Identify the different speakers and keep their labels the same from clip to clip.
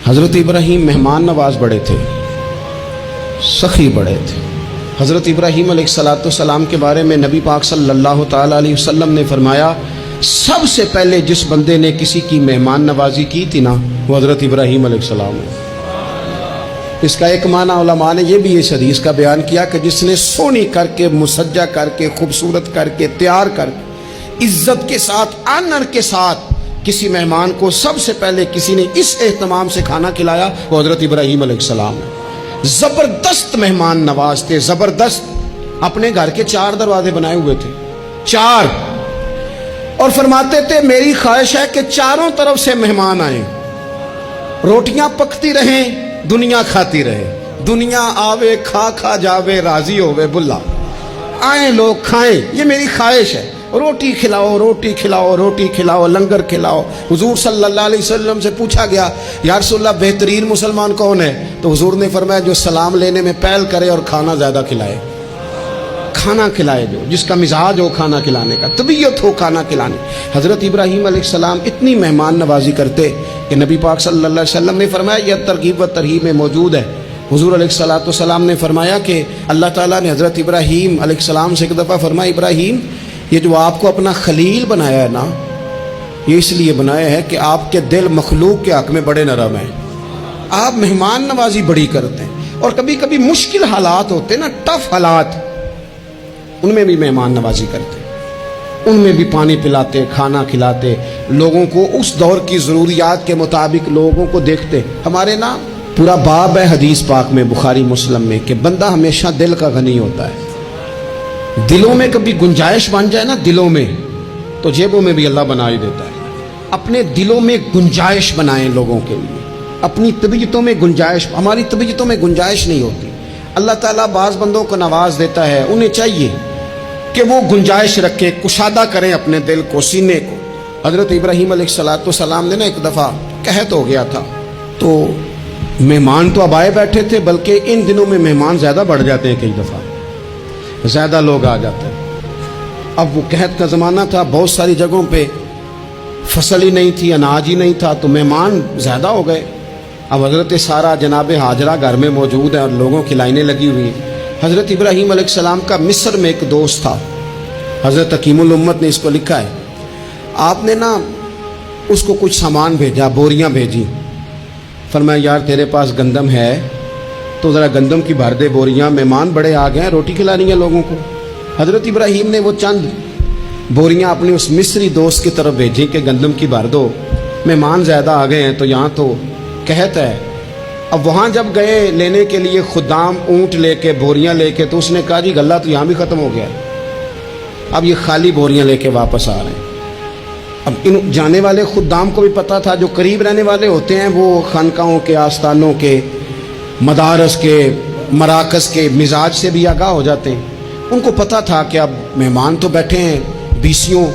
Speaker 1: حضرت ابراہیم مہمان نواز بڑے تھے، سخی بڑے تھے۔ حضرت ابراہیم علیہ السلام کے بارے میں نبی پاک صلی اللہ تعالیٰ علیہ وسلم نے فرمایا سب سے پہلے جس بندے نے کسی کی مہمان نوازی کی تھی نا وہ حضرت ابراہیم علیہ السلام ہے۔ اس کا ایک معنی علماء نے یہ بھی اس حدیث کا بیان کیا کہ جس نے سونی کر کے، مسجہ کر کے، خوبصورت کر کے، تیار کر کے، عزت کے ساتھ، آنر کے ساتھ کسی مہمان کو سب سے پہلے کسی نے اس اہتمام سے کھانا کھلایا وہ حضرت ابراہیم علیہ السلام ہے۔ زبردست مہمان نواز تھے، زبردست۔ اپنے گھر کے 4 دروازے بنائے ہوئے تھے، 4، اور فرماتے تھے میری خواہش ہے کہ چاروں طرف سے مہمان آئیں، روٹیاں پکتی رہیں، دنیا کھاتی رہے، دنیا آوے کھا کھا جاوے راضی ہووے بلا، آئیں لوگ کھائیں، یہ میری خواہش ہے۔ روٹی کھلاؤ، روٹی کھلاؤ، روٹی کھلاؤ، لنگر کھلاؤ۔ حضور صلی اللہ علیہ وسلم سے پوچھا گیا یا رسول اللہ بہترین مسلمان کون ہے؟ تو حضور نے فرمایا جو سلام لینے میں پہل کرے اور کھانا زیادہ کھلائے، کھانا کھلائے، جو جس کا مزاج ہو کھانا کھلانے کا، طبیعت ہو کھانا کھلانے۔ حضرت ابراہیم علیہ السلام اتنی مہمان نوازی کرتے کہ نبی پاک صلی اللہ علیہ وسلم نے فرمایا یہ ترغیب و ترہیب میں موجود ہے۔ حضور علیہ السلام نے فرمایا کہ اللہ تعالیٰ نے حضرت ابراہیم علیہ السلام سے ایک دفعہ فرمایا ابراہیم یہ جو آپ کو اپنا خلیل بنایا ہے نا یہ اس لیے بنایا ہے کہ آپ کے دل مخلوق کے حق میں بڑے نرم ہیں، آپ مہمان نوازی بڑی کرتے ہیں، اور کبھی کبھی مشکل حالات ہوتے ہیں نا، ٹف حالات، ان میں بھی مہمان نوازی کرتے، ان میں بھی پانی پلاتے، کھانا کھلاتے، لوگوں کو اس دور کی ضروریات کے مطابق لوگوں کو دیکھتے۔ ہمارے نا پورا باب ہے حدیث پاک میں، بخاری مسلم میں، کہ بندہ ہمیشہ دل کا غنی ہوتا ہے۔ دلوں میں کبھی گنجائش بن جائے نا دلوں میں تو جیبوں میں بھی اللہ بنا ہی دیتا ہے۔ اپنے دلوں میں گنجائش بنائیں لوگوں کے لیے، اپنی طبیعتوں میں گنجائش، ہماری طبیعتوں میں گنجائش نہیں ہوتی۔ اللہ تعالیٰ بعض بندوں کو نواز دیتا ہے، انہیں چاہیے کہ وہ گنجائش رکھے، کشادہ کریں اپنے دل کو، سینے کو۔ حضرت ابراہیم علیہ السلام نے نا ایک دفعہ قحط ہو گیا تھا، تو مہمان تو اب آئے بیٹھے تھے، بلکہ ان دنوں میں مہمان زیادہ بڑھ جاتے ہیں، کئی دفعہ زیادہ لوگ آ جاتے ہیں۔ اب وہ قحط کا زمانہ تھا، بہت ساری جگہوں پہ فصل ہی نہیں تھی، اناج ہی نہیں تھا، تو مہمان زیادہ ہو گئے۔ اب حضرت سارہ جناب ہاجرہ گھر میں موجود ہے اور لوگوں کی لائنیں لگی ہوئی ہیں۔ حضرت ابراہیم علیہ السلام کا مصر میں ایک دوست تھا، حضرت حکیم الامت نے اس کو لکھا ہے، آپ نے نا اس کو کچھ سامان بھیجا، بوریاں بھیجی، فرمایا یار تیرے پاس گندم ہے تو ذرا گندم کی بھر دے بوریاں، مہمان بڑے آ گئے ہیں، روٹی کھلانی ہے لوگوں کو۔ حضرت ابراہیم نے وہ چند بوریاں اپنے اس مصری دوست کی طرف بھیجیں کہ گندم کی بھر دو، مہمان زیادہ آ گئے ہیں تو یہاں تو قحط ہے۔ اب وہاں جب گئے لینے کے لیے خدام اونٹ لے کے، بوریاں لے کے، تو اس نے کہا جی غلہ تو یہاں بھی ختم ہو گیا ہے، اب یہ خالی بوریاں لے کے واپس آ رہے ہیں۔ اب ان جانے والے خدام کو بھی پتہ تھا، جو قریب رہنے والے ہوتے ہیں وہ خانقاہوں کے، آستانوں کے، مدارس کے، مراکز کے مزاج سے بھی آگاہ ہو جاتے ہیں۔ ان کو پتہ تھا کہ اب مہمان تو بیٹھے ہیں بیسیوں،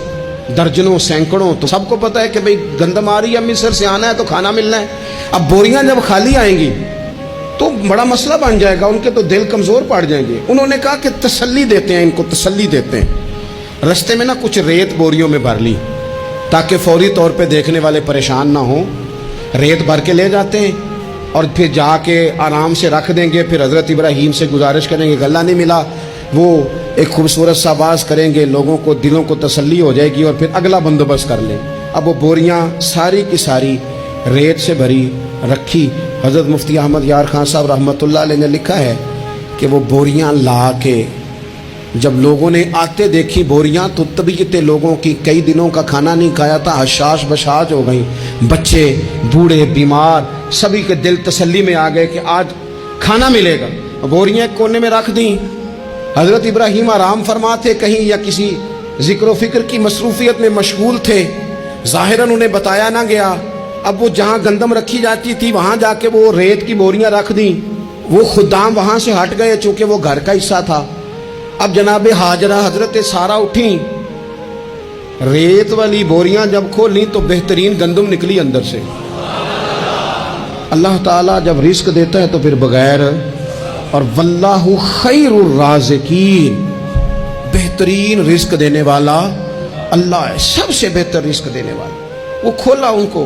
Speaker 1: درجنوں، سینکڑوں، تو سب کو پتہ ہے کہ بھئی گندم آ رہی ہے، مصر سے آنا ہے تو کھانا ملنا ہے۔ اب بوریاں جب خالی آئیں گی تو بڑا مسئلہ بن جائے گا، ان کے تو دل کمزور پڑ جائیں گے۔ انہوں نے کہا کہ تسلی دیتے ہیں، ان کو تسلی دیتے ہیں۔ رستے میں نا کچھ ریت بوریوں میں بھر لی تاکہ فوری طور پہ دیکھنے والے پریشان نہ ہوں، ریت بھر کے لے جاتے ہیں اور پھر جا کے آرام سے رکھ دیں گے۔ پھر حضرت ابراہیم سے گزارش کریں گے غلہ نہیں ملا، وہ ایک خوبصورت سا آواز کریں گے، لوگوں کو دلوں کو تسلی ہو جائے گی اور پھر اگلا بندوبست کر لیں۔ اب وہ بوریاں ساری کی ساری ریت سے بھری رکھی۔ حضرت مفتی احمد یار خان صاحب رحمۃ اللہ علیہ نے لکھا ہے کہ وہ بوریاں لا کے جب لوگوں نے آتے دیکھی بوریاں تو طبیعت لوگوں کی، کئی دنوں کا کھانا نہیں کھایا تھا، حشاش بشاش ہو گئیں، بچے، بوڑھے، بیمار، سبھی کے دل تسلی میں آ گئے کہ آج کھانا ملے گا۔ بوریاں ایک کونے میں رکھ دیں۔ حضرت ابراہیم آرام فرما تھے کہیں یا کسی ذکر و فکر کی مصروفیت میں مشغول تھے، ظاہراً انہیں بتایا نہ گیا۔ اب وہ جہاں گندم رکھی جاتی تھی وہاں جا کے وہ ریت کی بوریاں رکھ دیں۔ وہ خدام وہاں سے ہٹ گئے چونکہ وہ گھر کا حصہ تھا۔ اب جناب ہاجرہ حضرت سارہ اٹھیں، ریت والی بوریاں جب کھولیں تو بہترین گندم نکلی اندر سے۔ اللہ تعالیٰ جب رزق دیتا ہے تو پھر بغیر، اور واللہ خیر الرازقین، بہترین رزق دینے والا اللہ ہے، سب سے بہتر رزق دینے والا۔ وہ کھولا ان کو،